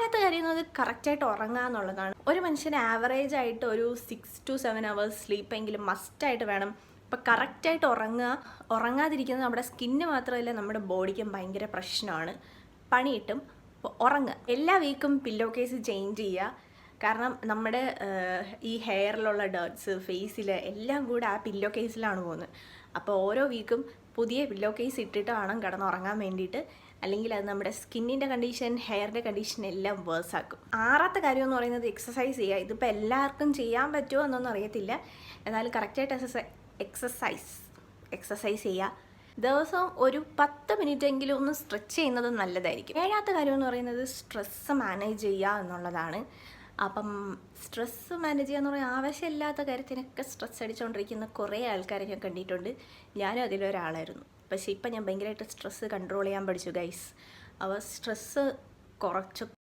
നാലാമത്തെ കാര്യം എന്നത് കറക്റ്റായിട്ട് ഉറങ്ങുക എന്നുള്ളതാണ്. ഒരു മനുഷ്യന് ആവറേജ് ആയിട്ട് ഒരു 6 to 7 hours സ്ലീപ്പെങ്കിലും മസ്റ്റായിട്ട് വേണം. ഇപ്പം കറക്റ്റായിട്ട് ഉറങ്ങാതിരിക്കുന്നത് നമ്മുടെ സ്കിന്ന് മാത്രമല്ല നമ്മുടെ ബോഡിക്കും ഭയങ്കര പ്രശ്നമാണ്, പണി കിട്ടും. അപ്പോൾ ഉറങ്ങുക. എല്ലാ വീക്കും പില്ലോ കേസ് ചേഞ്ച് ചെയ്യുക. കാരണം നമ്മുടെ ഈ ഹെയറിലുള്ള ഡേർട്സ് ഫേസിൽ എല്ലാം കൂടെ ആ പില്ലോ കേസിലാണ് പോകുന്നത്. അപ്പോൾ ഓരോ വീക്കും പുതിയ പില്ലോ കേസ് ഇട്ടിട്ട് വേണം കിടന്നുറങ്ങാൻ വേണ്ടിയിട്ട്. അല്ലെങ്കിൽ അത് നമ്മുടെ സ്കിന്നിൻ്റെ കണ്ടീഷൻ, ഹെയറിൻ്റെ കണ്ടീഷൻ എല്ലാം വേഴ്സ് ആക്കും. ആറാമത്തെ കാര്യം എന്ന് പറയുന്നത് എക്സസൈസ് ചെയ്യുക. ഇതിപ്പോൾ എല്ലാവർക്കും ചെയ്യാൻ പറ്റുമോ എന്നൊന്നും അറിയത്തില്ല, എന്നാലും കറക്റ്റായിട്ട് എക്സസൈസ് ചെയ്യുക. ദിവസം ഒരു 10 മിനിറ്റെങ്കിലും ഒന്ന് സ്ട്രെച്ച് ചെയ്യുന്നത് നല്ലതായിരിക്കും. ഏഴാമത്തെ കാര്യം എന്ന് പറയുന്നത് സ്ട്രെസ്സ് മാനേജ് ചെയ്യുക എന്നുള്ളതാണ്. അപ്പം സ്ട്രെസ്സ് മാനേജ് ചെയ്യുക എന്ന് പറഞ്ഞാൽ ആവശ്യമില്ലാത്ത കാര്യത്തിനൊക്കെ സ്ട്രെസ് അടിച്ചുകൊണ്ടിരിക്കുന്ന കുറേ ആൾക്കാരെ ഞാൻ കണ്ടിട്ടുണ്ട്. ഞാനും അതിലൊരാളായിരുന്നു. പക്ഷേ ഇപ്പം ഞാൻ ഭയങ്കരമായിട്ട് സ്ട്രെസ്സ് കൺട്രോൾ ചെയ്യാൻ പഠിച്ചു ഗൈസ്. അപ്പോൾ സ്ട്രെസ്സ് കുറച്ച്